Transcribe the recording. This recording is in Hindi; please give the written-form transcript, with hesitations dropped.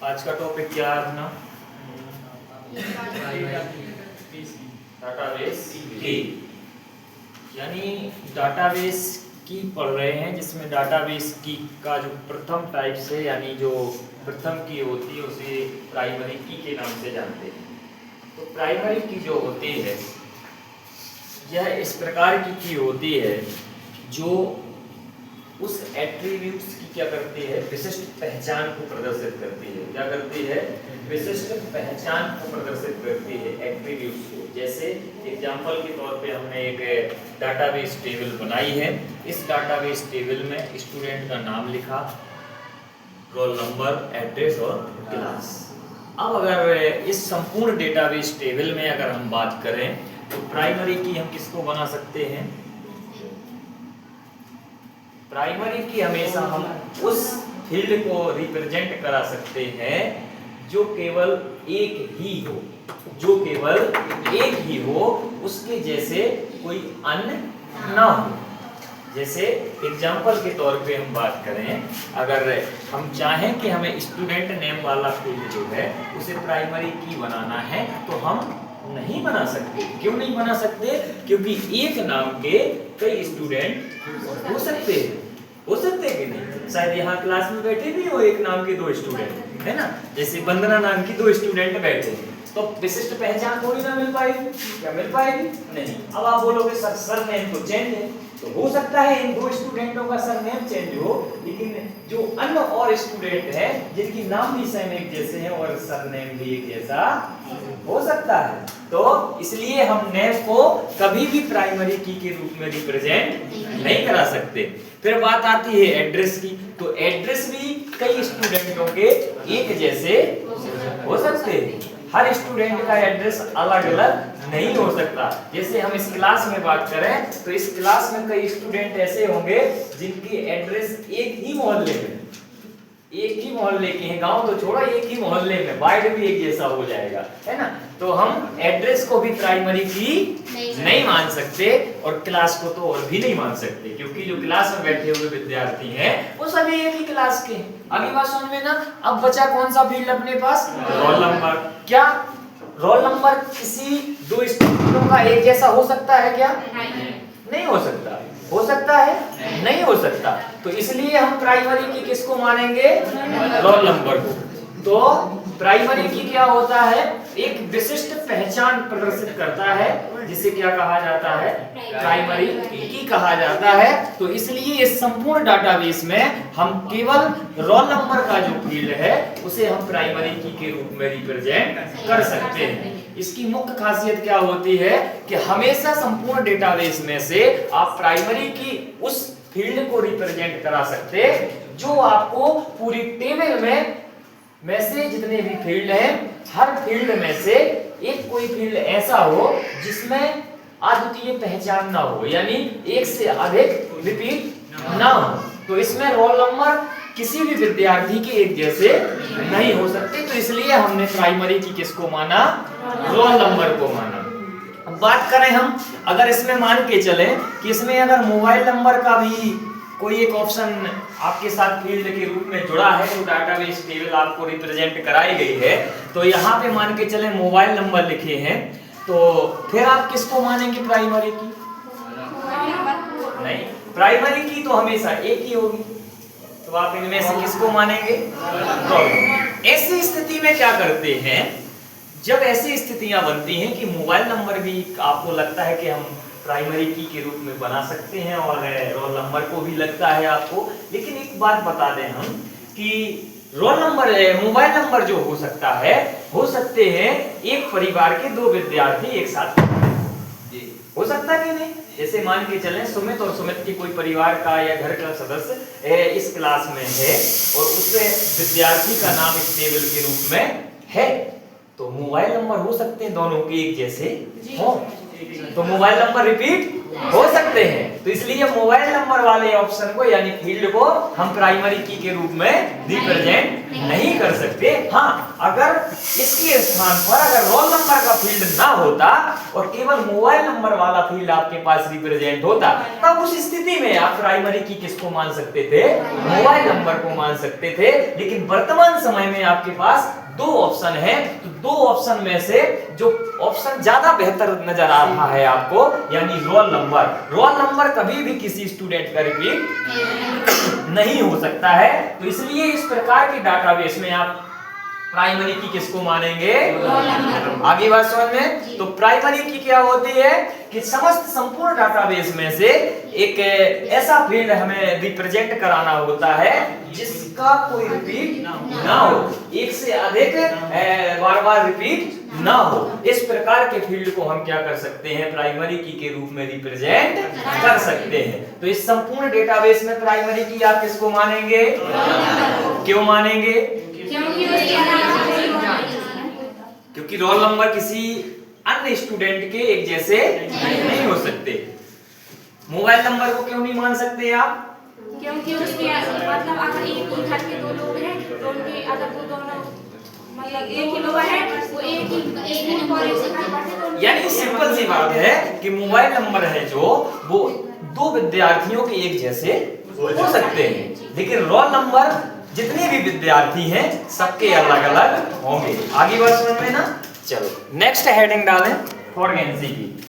आज का टॉपिक क्या है अपना? डाटाबेस की, यानी डाटाबेस की पढ़ रहे हैं, जिसमें डाटाबेस की का जो प्रथम टाइप से, यानी जो प्रथम की होती है उसे प्राइमरी की के नाम से जानते हैं। तो प्राइमरी की जो होती है यह इस प्रकार की होती है जो उस एट्रीब्यूट्स की क्या करती है, विशिष्ट पहचान को प्रदर्शित करती है। क्या करती है? विशिष्ट पहचान को प्रदर्शित करती है, एट्रीब्यूट्स को। जैसे एग्जांपल के तौर पे हमने एक डाटाबेस टेबल बनाई है। इस डाटाबेस टेबल में स्टूडेंट का नाम लिखा, रोल नंबर, एड्रेस और क्लास। अब अगर इस संपूर्ण डेटाबेस टेबल में अगर हम बात करें तो प्राइमरी की हम किसको बना सकते हैं? प्राइमरी की हमेशा हम उस फील्ड को रिप्रेजेंट करा सकते हैं जो केवल एक ही हो, जो केवल एक ही हो, उसके जैसे कोई अन्य ना हो। जैसे एग्जाम्पल के तौर पे हम बात करें, अगर हम चाहें कि हमें स्टूडेंट नेम वाला फील्ड जो है उसे प्राइमरी की बनाना है तो हम नहीं बना सकते। क्यों नहीं बना सकते? क्योंकि एक नाम के कई स्टूडेंट हो सकते हैं, हो सकते हैं कि नहीं? शायद यहाँ क्लास में बैठे भी हो एक नाम के दो स्टूडेंट, है ना? जैसे वंदना नाम की दो स्टूडेंट बैठे हैं, तो विशिष्ट पहचान थोड़ी ना मिल पाएगी। क्या मिल पाएगी? नहीं। अब आप बोलोगे सर सरनेम तो चेंज है, तो हो सकता है इन दो स्टूडेंटों का सरनेम चेंज हो, लेकिन जो अन्य और स्टूडेंट हैं जिनकी नाम भी सेम एक जैसे हैं और सरनेम भी एक जैसा हो सकता है, तो इसलिए हम नेम को कभी भी प्राइमरी की के रूप में रिप्रेजेंट नहीं करा सकते। फिर बात आती है एड्रेस की, तो एड्रेस भी कई स्टूडेंटों के एक जैसे हो सकते हैं। हर स्टूडेंट का एड्रेस अलग अलग नहीं हो सकता। जैसे हम इस क्लास में बात करें तो इस क्लास में कई स्टूडेंट ऐसे होंगे जिनकी एड्रेस एक ही मोहल्ले में, एक ही मोहल्ले के हैं, गांव तो छोड़ो एक ही मोहल्ले में, वार्ड भी एक जैसा हो जाएगा, है ना? तो हम एड्रेस को भी प्राइमरी की नहीं मान सकते और क्लास को तो और भी नहीं मान सकते, क्योंकि जो क्लास में बैठे हुए विद्यार्थी हैं वो सभी एक ही क्लास के हैं। अगली बात समझ में ना? अब बचा कौन सा फील्ड अपने पास? Roll number. क्या रोल नंबर किसी दो स्टूडेंटों का एक जैसा हो सकता है क्या? नहीं हो सकता। हो सकता है? नहीं हो सकता। तो इसलिए हम प्राइमरी की किसको मानेंगे? रोल नंबर को। तो प्राइमरी की क्या होता है? एक विशिष्ट पहचान प्रदर्शित करता है, जिसे क्या कहा जाता है? प्राइमरी की कहा जाता है। तो इसलिए इस संपूर्ण डाटाबेस में हम केवल रोल नंबर का जो फील्ड है उसे हम प्राइमरी की के रूप में रिप्रेजेंट कर सकते हैं। इसकी मुख्य खासियत क्या होती है कि हमेशा संपूर्ण डेटाबेस में से आप प्राइमरी की उस फील्ड को रिप्रेजेंट करा सकते जो आपको पूरी टेबल में से जितने भी फील्ड हैं, हर फील्ड में से एक कोई फील्ड ऐसा हो जिसमें अद्वितीय पहचान ना हो, यानी एक से अधिक रिपीट ना हो। तो इसमें रोल नंबर किसी भी विद्यार्थी के एक जैसे नहीं हो सकते। तो इसलिए हमने प्राइमरी की किसको माना? रोल नंबर को माना। अब बात करें हम, अगर इसमें मान के चले कि इसमें अगर मोबाइल नंबर का भी कोई एक ऑप्शन आपके साथ फील्ड के रूप में जुड़ा है, तो डाटाबेस टेबल आपको रिप्रेजेंट कराई गई है, तो यहाँ पे मान के चले मोबाइल नंबर लिखे हैं, तो फिर आप किसको मानेंगे प्राइमरी की? नहीं, प्राइमरी की तो हमेशा एक ही होगी। तो आप इनमें से किसको मानेंगे? ऐसी स्थिति में क्या करते हैं, जब ऐसी स्थितियां बनती हैं कि मोबाइल नंबर भी आपको लगता है कि हम प्राइमरी की के रूप में बना सकते हैं और रोल नंबर को भी लगता है आपको, लेकिन एक बात बता दें हम कि रोल नंबर मोबाइल नंबर जो हो सकता है, हो सकते हैं एक परिवार के दो विद्यार्थी एक साथ हो सकता है कि नहीं? जैसे मान के चलें सुमित और सुमित की कोई परिवार का या घर का सदस्य इस क्लास में है और उससे विद्यार्थी का नाम इस टेबल के रूप में है, तो मोबाइल नंबर हो सकते हैं दोनों के एक जैसे हो, तो मोबाइल नंबर रिपीट हो सकते हैं। तो इसलिए मोबाइल नंबर वाले ऑप्शन को यानी फील्ड को हम प्राइमरी की के रूप में रिप्रेजेंट नहीं कर सकते। हाँ, अगर इसके स्थान पर अगर रोल नंबर का फील्ड ना होता और केवल मोबाइल नंबर वाला फील्ड आपके पास रिप्रेजेंट होता, तब उस स्थिति में आप प्राइमरी की किसको मान सकते थे? मोबाइल नंबर को मान सकते थे। लेकिन वर्तमान समय में आपके पास दो ऑप्शन है, तो दो ऑप्शन में से जो ऑप्शन ज्यादा बेहतर नजर आ रहा है आपको, यानी रोल नंबर कभी भी किसी स्टूडेंट का रिपीट नहीं हो सकता है। तो इसलिए इस प्रकार के डाटाबेस में आप प्राइमरी की किसको मानेंगे? आगे बात समझ में। तो प्राइमरी की क्या होती है कि समस्त संपूर्ण डाटाबेस में से एक ऐसा फील्ड हमें रिप्रेजेंट कराना होता है जिसका कोई रिपीट ना हो, एक से अधिक बार रिपीट ना हो। इस प्रकार के फील्ड को हम क्या कर सकते हैं? प्राइमरी की के रूप में रिप्रेजेंट कर सकते हैं। तो इस संपूर्ण डेटाबेस में प्राइमरी की आप किसको मानेंगे? क्यों मानेंगे? क्योंकि रोल नंबर किसी अन्य स्टूडेंट के एक जैसे नहीं हो सकते। मोबाइल नंबर को क्यों नहीं मान सकते आप? क्योंकि उसके मतलब अगर एक ही घर के दो लोग हैं तो उनके अगर वो दोनों मतलब एक ही लोग हैं वो एक ही कॉलेज से पढ़ते तो यानी सिंपल सी बात है कि मोबाइल नंबर है जो वो दो विद्यार्थियों के एक जैसे हो सकते हैं, लेकिन रोल नंबर जितने भी विद्यार्थी हैं सबके अलग अलग होंगे। आगे बात समझ में ना? चलो नेक्स्ट हेडिंग डालें फॉर एनसी की।